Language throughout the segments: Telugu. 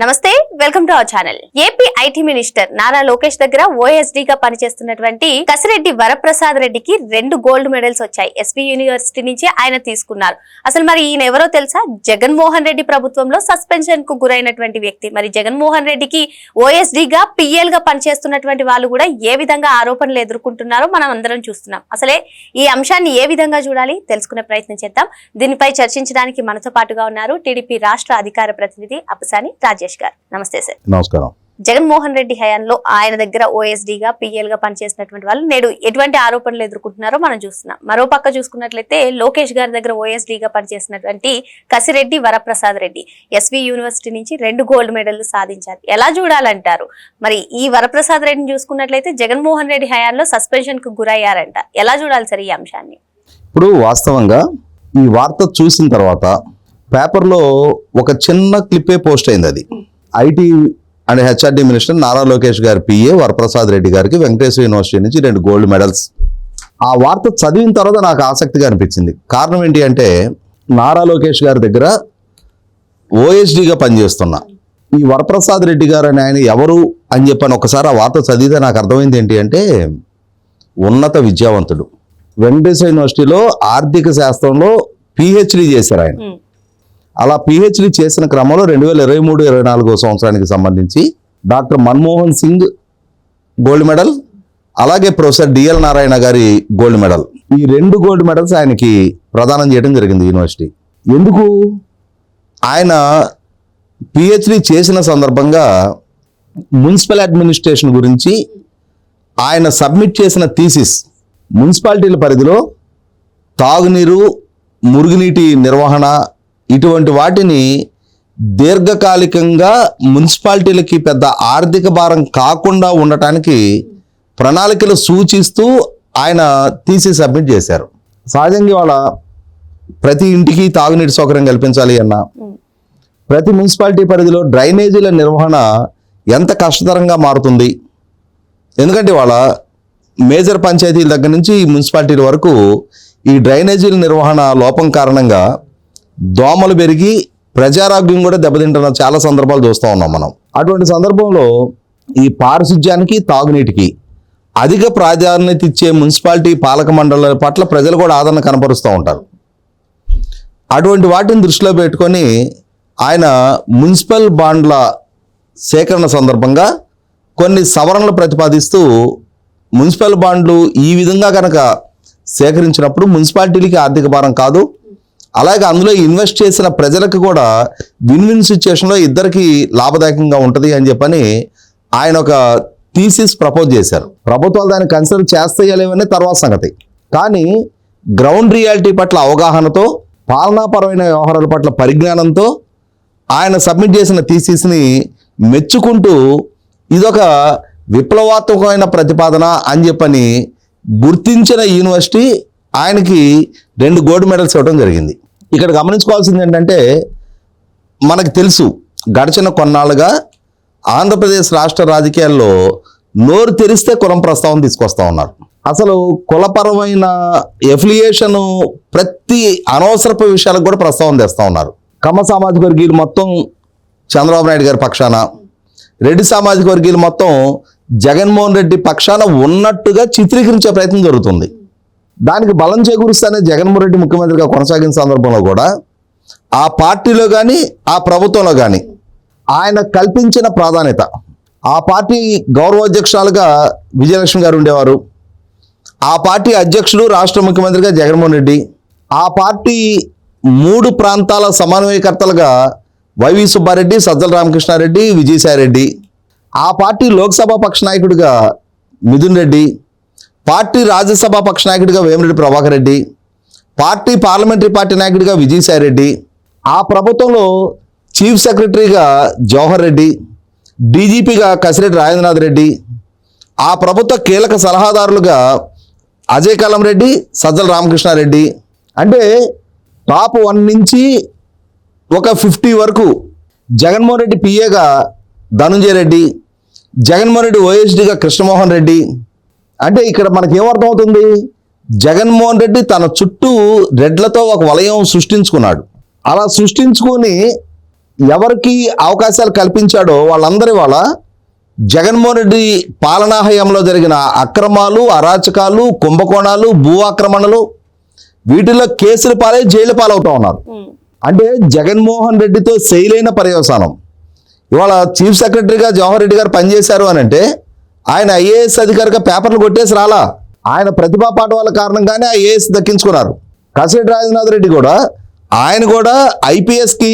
నమస్తే welcome to our channel. AP IT minister Nara Lokesh దగ్గర ఓఎస్డీ గా పనిచేస్తున్నటువంటి కసిరెడ్డి వరప్రసాద్ రెడ్డికి 2 గోల్డ్ మెడల్స్ వచ్చాయి. ఎస్వి యూనివర్సిటీ నుంచి ఆయన తీసుకున్నారు. అసలు మరి ఈయన ఎవరో తెలుసా? జగన్మోహన్ రెడ్డి ప్రభుత్వంలో సస్పెన్షన్ కు గురైనటువంటి వ్యక్తి. మరి జగన్మోహన్ రెడ్డికి ఓఎస్డీ గా పిఎల్ గా పనిచేస్తున్నటువంటి వాళ్ళు కూడా ఏ విధంగా ఆరోపణలు ఎదుర్కొంటున్నారో మనం అందరం చూస్తున్నాం. అసలే ఈ అంశాన్ని ఏ విధంగా చూడాలి తెలుసుకునే ప్రయత్నం చేద్దాం. దీనిపై చర్చించడానికి మనతో పాటుగా ఉన్నారు టీడీపీ రాష్ట్ర అధికార ప్రతినిధి అప్పసాని రాజేష్ గారు. నమస్తే సార్. నమస్కారం. జగన్మోహన్ రెడ్డి హయాంలో ఆయన దగ్గర ఓఎస్డీగా పిఎల్ గా పనిచేసినటువంటి వాళ్ళు నేడు ఎటువంటి ఆరోపణలు ఎదుర్కొంటున్నారో మనం చూస్తున్నాం. మరో పక్క చూసుకున్నట్లయితే లోకేష్ గారి దగ్గర ఓఎస్డీగా పనిచేసినటువంటి కసిరెడ్డి వరప్రసాద్ రెడ్డి ఎస్వి యూనివర్సిటీ నుంచి 2 గోల్డ్ మెడల్ సాధించారు. ఎలా చూడాలంటారు? మరి ఈ వరప్రసాద్ రెడ్డిని చూసుకున్నట్లయితే జగన్మోహన్ రెడ్డి హయాంలో సస్పెన్షన్ కు గురయ్యారంట. ఎలా చూడాలి సార్ ఈ అంశాన్ని? ఇప్పుడు వాస్తవంగా ఈ వార్త చూసిన తర్వాత పేపర్లో ఒక చిన్న క్లిప్పే పోస్ట్ అయింది. అది IT and HRD minister Nara Lokesh గారి పిఏ వరప్రసాద్ రెడ్డి గారికి వెంకటేశ్వర యూనివర్సిటీ నుంచి 2 గోల్డ్ మెడల్స్. ఆ వార్త చదివిన తర్వాత నాకు ఆసక్తిగా అనిపించింది. కారణం ఏంటి అంటే, నారా లోకేష్ గారి దగ్గర ఓఎస్డీగా పనిచేస్తున్నా ఈ వరప్రసాద్ రెడ్డి గారు అని ఆయన ఎవరు అని చెప్పని ఒకసారి ఆ వార్త చదివితే నాకు అర్థమైంది ఏంటి అంటే, ఉన్నత విద్యావంతుడు. వెంకటేశ్వర యూనివర్సిటీలో ఆర్థిక శాస్త్రంలో పిహెచ్డి చేశారు ఆయన. అలా పిహెచ్డి చేసిన క్రమంలో 2023-24 సంవత్సరానికి సంబంధించి doctor Manmohan Singh gold medal, అలాగే ప్రొఫెసర్ డిఎల్ నారాయణ గారి గోల్డ్ మెడల్, ఈ 2 గోల్డ్ మెడల్స్ ఆయనకి ప్రదానం చేయడం జరిగింది యూనివర్సిటీ. ఎందుకు? ఆయన పిహెచ్డి చేసిన సందర్భంగా మున్సిపల్ అడ్మినిస్ట్రేషన్ గురించి ఆయన సబ్మిట్ చేసిన థీసిస్ మున్సిపాలిటీల పరిధిలో తాగునీరు, మురుగునీటి నిర్వహణ ఇటువంటి వాటిని దీర్ఘకాలికంగా మున్సిపాలిటీలకి పెద్ద ఆర్థిక భారం కాకుండా ఉండటానికి ప్రణాళికలు సూచిస్తూ ఆయన తీసి సబ్మిట్ చేశారు. సహజంగా వాళ్ళ ప్రతి ఇంటికి తాగునీటి సౌకర్యం కల్పించాలి అన్న, ప్రతి మున్సిపాలిటీ పరిధిలో డ్రైనేజీల నిర్వహణ ఎంత కష్టతరంగా మారుతుంది. ఎందుకంటే వాళ్ళ మేజర్ పంచాయతీల దగ్గర నుంచి మున్సిపాలిటీల వరకు ఈ డ్రైనేజీల నిర్వహణ లోపం కారణంగా దోమలు పెరిగి ప్రజారోగ్యం కూడా దెబ్బతింటున్న చాలా సందర్భాలు చూస్తూ ఉన్నాం మనం. అటువంటి సందర్భంలో ఈ పారిశుధ్యానికి, తాగునీటికి అధిక ప్రాధాన్యత ఇచ్చే మున్సిపాలిటీ పాలక మండలాల పట్ల ప్రజలు కూడా ఆదరణ కనపరుస్తూ ఉంటారు. అటువంటి వాటిని దృష్టిలో పెట్టుకొని ఆయన మున్సిపల్ బాండ్ల సేకరణ సందర్భంగా కొన్ని సవరణలు ప్రతిపాదిస్తూ మున్సిపల్ బాండ్లు ఈ విధంగా కనుక సేకరించినప్పుడు మున్సిపాలిటీలకి ఆర్థిక భారం కాదు, అలాగే అందులో ఇన్వెస్ట్ చేసిన ప్రజలకు కూడా విన్ విన్ సిచ్యుయేషన్లో ఇద్దరికి లాభదాయకంగా ఉంటుంది అని చెప్పని ఆయన ఒక థీసిస్ ప్రపోజ్ చేశారు. ప్రభుత్వాలు దాన్ని కన్సిడర్ చేస్తాయో లేవనే తర్వాత సంగతి. కానీ గ్రౌండ్ రియాలిటీ పట్ల అవగాహనతో, పాలనాపరమైన వ్యవహారాల పట్ల పరిజ్ఞానంతో ఆయన సబ్మిట్ చేసిన థీసిస్ని మెచ్చుకుంటూ ఇదొక విప్లవాత్మకమైన ప్రతిపాదన అని చెప్పని గుర్తించిన యూనివర్సిటీ ఆయనకి 2 గోల్డ్ మెడల్స్ ఇవ్వడం జరిగింది. ఇక్కడ గమనించుకోవాల్సింది ఏంటంటే, మనకు తెలుసు గడిచిన కొన్నాళ్ళుగా ఆంధ్రప్రదేశ్ రాష్ట్ర రాజకీయాల్లో నోరు తెరిస్తే కులం ప్రస్తావన తీసుకొస్తా ఉన్నారు. అసలు కులపరమైన ఎఫిలియేషన్ ప్రతి అనవసరపు విషయాలకు కూడా ప్రస్తావన తెస్తూ ఉన్నారు. కమ్మ సామాజిక వర్గీయులు మొత్తం చంద్రబాబు నాయుడు గారి పక్షాన, రెడ్డి సామాజిక వర్గీయులు మొత్తం జగన్మోహన్ రెడ్డి పక్షాన ఉన్నట్టుగా చిత్రీకరించే ప్రయత్నం జరుగుతుంది. దానికి బలం చేకూరుస్తానే జగన్మోహన్ రెడ్డి ముఖ్యమంత్రిగా కొనసాగిన సందర్భంలో కూడా ఆ పార్టీలో కానీ ఆ ప్రభుత్వంలో కానీ ఆయన కల్పించిన ప్రాధాన్యత, ఆ పార్టీ గౌరవాధ్యక్షురాలుగా విజయలక్ష్మి గారు ఉండేవారు, ఆ పార్టీ అధ్యక్షుడు రాష్ట్ర ముఖ్యమంత్రిగా జగన్మోహన్ రెడ్డి, ఆ పార్టీ 3 ప్రాంతాల సమన్వయకర్తలుగా వైవి సుబ్బారెడ్డి, సజ్జల రామకృష్ణారెడ్డి, విజయసాయిరెడ్డి, ఆ పార్టీ లోక్సభ పక్ష నాయకుడిగా మిథున్ రెడ్డి, పార్టీ రాజ్యసభ పక్ష నాయకుడిగా Vemireddy Prabhakar Reddy, party parliamentary party నాయకుడిగా విజయసాయిరెడ్డి, ఆ ప్రభుత్వంలో చీఫ్ సెక్రటరీగా జవహర్ రెడ్డి, డీజీపీగా కసిరెడ్డి రాజేంద్రనాథ్ రెడ్డి, ఆ ప్రభుత్వ కీలక సలహాదారులుగా అజయ్ కలం రెడ్డి, సజ్జల రామకృష్ణారెడ్డి. అంటే టాప్ 1 నుంచి ఒక 50 వరకు జగన్మోహన్ రెడ్డి పిఏగా ధనుంజయ రెడ్డి, జగన్మోహన్ రెడ్డి ఓఎస్డీగా కృష్ణమోహన్ రెడ్డి. అంటే ఇక్కడ మనకి ఏమర్థమవుతుంది? జగన్మోహన్ రెడ్డి తన చుట్టూ రెడ్లతో ఒక వలయం సృష్టించుకున్నాడు. అలా సృష్టించుకొని ఎవరికి అవకాశాలు కల్పించాడో వాళ్ళందరి వాళ్ళ జగన్మోహన్ రెడ్డి పాలనా హయాంలో జరిగిన అక్రమాలు, అరాచకాలు, కుంభకోణాలు, భూ ఆక్రమణలు వీటిల్లో కేసులు పాలై జైలు పాలవుతా ఉన్నారు. అంటే జగన్మోహన్ రెడ్డితో చేయలేని పర్యవసానం. ఇవాళ చీఫ్ సెక్రటరీగా జవహర్ రెడ్డి గారు పనిచేశారు అని అంటే ఆయన ఐఏఎస్ అధికారిగా పేపర్లు కొట్టేసి రాలా. ఆయన ప్రతిభా పాఠవాల కారణంగానే ఐఏఎస్ దక్కించుకున్నారు. కసిరెడ్డి రాజనాథ్ రెడ్డి కూడా ఆయన కూడా ఐపీఎస్కి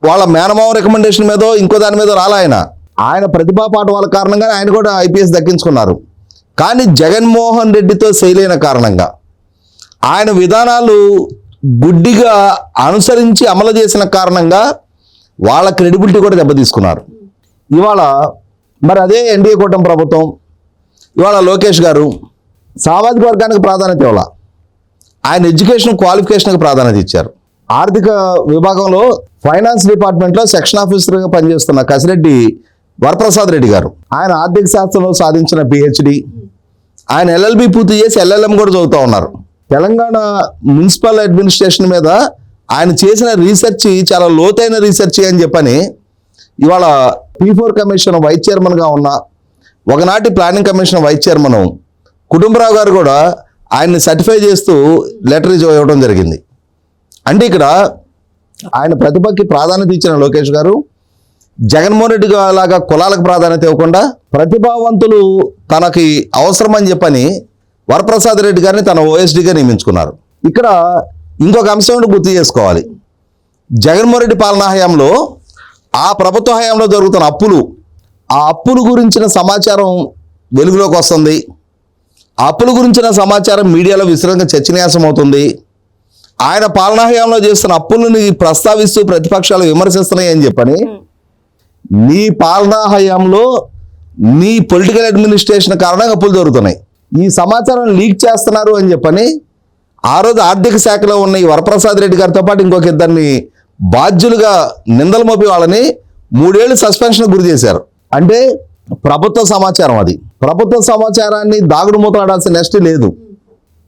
వాళ్ళ మేనమావ రికమెండేషన్ మీదో ఇంకో దాని మీద రాలా. ఆయన ప్రతిభా పాఠవాల కారణంగానే ఆయన కూడా ఐపీఎస్ దక్కించుకున్నారు. కానీ జగన్మోహన్ రెడ్డితో చేయలేని కారణంగా ఆయన విధానాలు గుడ్డిగా అనుసరించి అమలు చేసిన కారణంగా వాళ్ళ క్రెడిబిలిటీ కూడా దెబ్బతీసుకున్నారు. ఇవాళ మరి అదే ఎన్డీఏ కూటమి ప్రభుత్వం ఇవాళ లోకేష్ గారు సామాజిక వర్గానికి ప్రాధాన్యత ఇవ్వాల, ఆయన ఎడ్యుకేషన్ క్వాలిఫికేషన్కి ప్రాధాన్యత ఇచ్చారు. ఆర్థిక విభాగంలో ఫైనాన్స్ డిపార్ట్మెంట్లో సెక్షన్ ఆఫీసర్గా పనిచేస్తున్న కసిరెడ్డి వరప్రసాద్ రెడ్డి గారు ఆయన ఆర్థిక శాస్త్రంలో సాధించిన పిహెచ్డి, ఆయన ఎల్ఎల్బి పూర్తి చేసి ఎల్ఎల్ఎం కూడా చదువుతూ ఉన్నారు. తెలంగాణ మున్సిపల్ అడ్మినిస్ట్రేషన్ మీద ఆయన చేసిన రీసెర్చ్ చాలా లోతైన రీసెర్చ్ అని చెప్పని ఇవాళ P4 కమిషన్ వైస్ చైర్మన్గా ఉన్న ఒకనాటి planning commission vice chairman Kutumbarao గారు కూడా ఆయన్ని సర్టిఫై చేస్తూ లెటర్ ఇవ్వడం జరిగింది. అంటే ఇక్కడ ఆయన ప్రతిభకి ప్రాధాన్యత ఇచ్చిన లోకేష్ గారు జగన్మోహన్ రెడ్డి లాగా కులాలకు ప్రాధాన్యత ఇవ్వకుండా ప్రతిభావంతులు తనకి అవసరమని చెప్పని వరప్రసాద్ రెడ్డి గారిని తన ఓఎస్డీగా నియమించుకున్నారు. ఇక్కడ ఇంకొక అంశం గుర్తు చేసుకోవాలి. జగన్మోహన్ రెడ్డి పాలనా హయాంలో ఆ ప్రభుత్వ హయాంలో జరుగుతున్న ఆ అప్పులు గురించిన సమాచారం వెలుగులోకి వస్తుంది. ఆ అప్పుల గురించిన సమాచారం మీడియాలో విస్తృతంగా చర్చనీయాంశం అవుతుంది. ఆయన పాలనా హయాంలో చేస్తున్న అప్పులను ప్రస్తావిస్తూ ప్రతిపక్షాలు విమర్శిస్తున్నాయి అని చెప్పని నీ పాలనా హయాంలో నీ పొలిటికల్ అడ్మినిస్ట్రేషన్ కారణంగా అప్పులు జరుగుతున్నాయి, ఈ సమాచారం లీక్ చేస్తున్నారు అని చెప్పని ఆ రోజు ఆర్థిక శాఖలో ఉన్న ఈ వరప్రసాద్ రెడ్డి గారితో పాటు ఇంకొక ఇద్దరిని బాధ్యులుగా నిందలు మోపి వాళ్ళని 3 ఏళ్ళు సస్పెన్షన్ గురి చేశారు. అంటే ప్రభుత్వ సమాచారం, అది ప్రభుత్వ సమాచారాన్ని దాగుడు మూతలాడాల్సిన నెక్స్ట్ లేదు.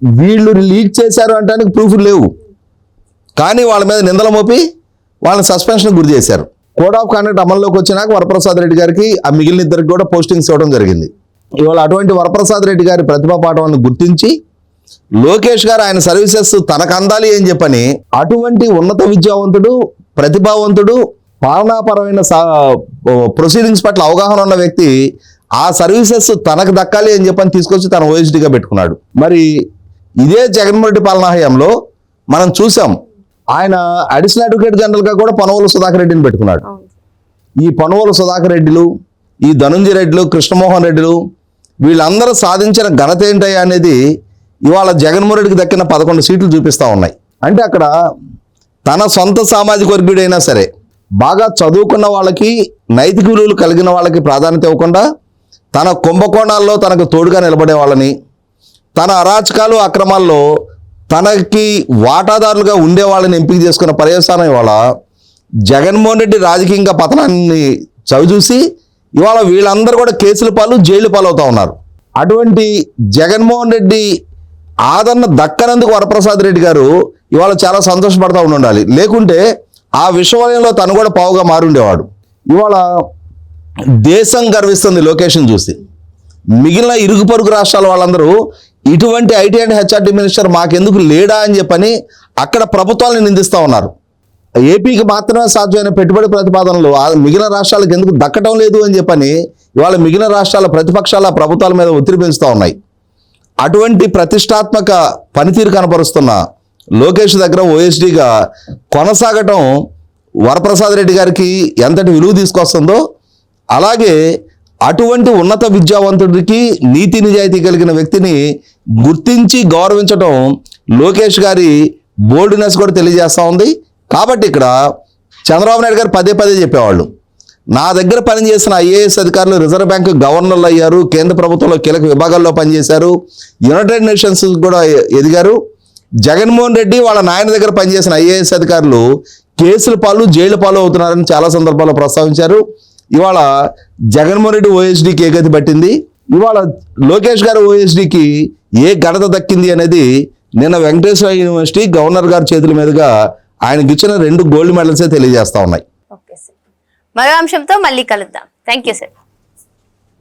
వీళ్ళు లీక్ చేశారు అంటే ప్రూఫ్లు లేవు, కానీ వాళ్ళ మీద నిందలు మోపి వాళ్ళని సస్పెన్షన్ గురి చేశారు. కోడ్ ఆఫ్ కాండక్ట్ అమల్లోకి వచ్చినాక వరప్రసాద్ రెడ్డి గారికి ఆ మిగిలిన ఇద్దరికి కూడా పోస్టింగ్స్ ఇవ్వడం జరిగింది. ఇవాళ అటువంటి వరప్రసాద్ రెడ్డి గారి ప్రతిభా పాఠవాన్ని గుర్తించి లోకేష్ గారు ఆయన సర్వీసెస్ తనకు అందాలి అని చెప్పని అటువంటి ఉన్నత విద్యావంతుడు, ప్రతిభావంతుడు, పాలనాపరమైన ప్రొసీడింగ్స్ పట్ల అవగాహన ఉన్న వ్యక్తి ఆ సర్వీసెస్ తనకు దక్కాలి అని చెప్పని తీసుకొచ్చి తన ఓఎస్డీగా పెట్టుకున్నాడు. మరి ఇదే జగన్మోహన్ రెడ్డి పాలనా హయాంలో మనం చూసాం, ఆయన అడిషనల్ అడ్వకేట్ జనరల్గా కూడా పనవోలు సుధాకర్ రెడ్డిని పెట్టుకున్నాడు. ఈ పనవోలు సుధాకర్ రెడ్డిలు, ఈ ధనుంజయ రెడ్డిలు, కృష్ణమోహన్ రెడ్డిలు వీళ్ళందరూ సాధించిన ఘనత ఏంటయ్యా అనేది ఇవాళ జగన్మోహన్ రెడ్డికి దక్కిన 11 సీట్లు చూపిస్తూ ఉన్నాయి. అంటే అక్కడ తన సొంత సామాజిక వర్గీయుడైనా సరే బాగా చదువుకున్న వాళ్ళకి, నైతిక విలువలు కలిగిన వాళ్ళకి ప్రాధాన్యత ఇవ్వకుండా తన కుంభకోణాల్లో తనకు తోడుగా నిలబడే వాళ్ళని, తన అరాచకాలు అక్రమాల్లో తనకి వాటాదారులుగా ఉండే వాళ్ళని ఎంపిక చేసుకున్న పర్యవసానం ఇవాళ జగన్మోహన్ రెడ్డి రాజకీయంగా పతనాన్ని చవిచూసి ఇవాళ వీళ్ళందరూ కూడా కేసుల పాలు, జైలు పాలవుతూ ఉన్నారు. అటువంటి జగన్మోహన్ రెడ్డి ఆదరణ దక్కనందుకు వరప్రసాద్ రెడ్డి గారు ఇవాళ చాలా సంతోషపడతా ఉండాలి. లేకుంటే ఆ విశ్వవలయంలో తను కూడా పావుగా మారుండేవాడు. ఇవాళ దేశం గర్విస్తుంది లోకేష్ని చూసి. మిగిలిన ఇరుగు పొరుగు రాష్ట్రాల వాళ్ళందరూ ఇటువంటి ఐటీ అండ్ హెచ్ఆర్టీ మినిస్టర్ మాకెందుకు లేడా అని చెప్పని అక్కడ ప్రభుత్వాలను నిందిస్తూ ఉన్నారు. ఏపీకి మాత్రమే సాధ్యమైన పెట్టుబడి ప్రతిపాదనలు మిగిలిన రాష్ట్రాలకు ఎందుకు దక్కటం లేదు అని చెప్పని ఇవాళ మిగిలిన రాష్ట్రాల ప్రతిపక్షాల ప్రభుత్వాల మీద ఒత్తిడి పెంచుతూ ఉన్నాయి. అటువంటి ప్రతిష్టాత్మక పనితీరు కనపరుస్తున్న లోకేష్ దగ్గర ఓఎస్డీగా కొనసాగటం వరప్రసాద్ రెడ్డి గారికి ఎంతటి విలువ తీసుకొస్తుందో, అలాగే అటువంటి ఉన్నత విద్యావంతుడికి, నీతి నిజాయితీ కలిగిన వ్యక్తిని గుర్తించి గౌరవించడం లోకేష్ గారి బోల్డ్నెస్ కూడా తెలియజేస్తూ ఉంది. కాబట్టి ఇక్కడ చంద్రబాబు నాయుడు గారు పదే చెప్పేవాళ్ళు, నా దగ్గర పనిచేసిన ఐఏఎస్ అధికారులు రిజర్వ్ బ్యాంకు గవర్నర్లు అయ్యారు, కేంద్ర ప్రభుత్వంలో కీలక విభాగాల్లో పనిచేశారు, యునైటెడ్ నేషన్స్ కూడా ఎదిగారు. జగన్మోహన్ రెడ్డి వాళ్ళ నాయన దగ్గర పనిచేసిన ఐఏఎస్ అధికారులు కేసుల పాలు, జైలు పాలు అవుతున్నారని చాలా సందర్భాల్లో ప్రస్తావించారు. ఇవాళ జగన్మోహన్ రెడ్డి ఓఎస్డీకి ఏ గతి పట్టింది, ఇవాళ లోకేష్ గారు ఓఎస్డీకి ఏ ఘనత దక్కింది అనేది నిన్న వెంకటేశ్వర యూనివర్సిటీ గవర్నర్ గారి చేతుల మీదుగా ఆయనకి ఇచ్చిన 2 గోల్డ్ మెడల్సే తెలియజేస్తా ఉన్నాయి. మరో అంశంతో మళ్ళీ కలుద్దాం. Thank you sir.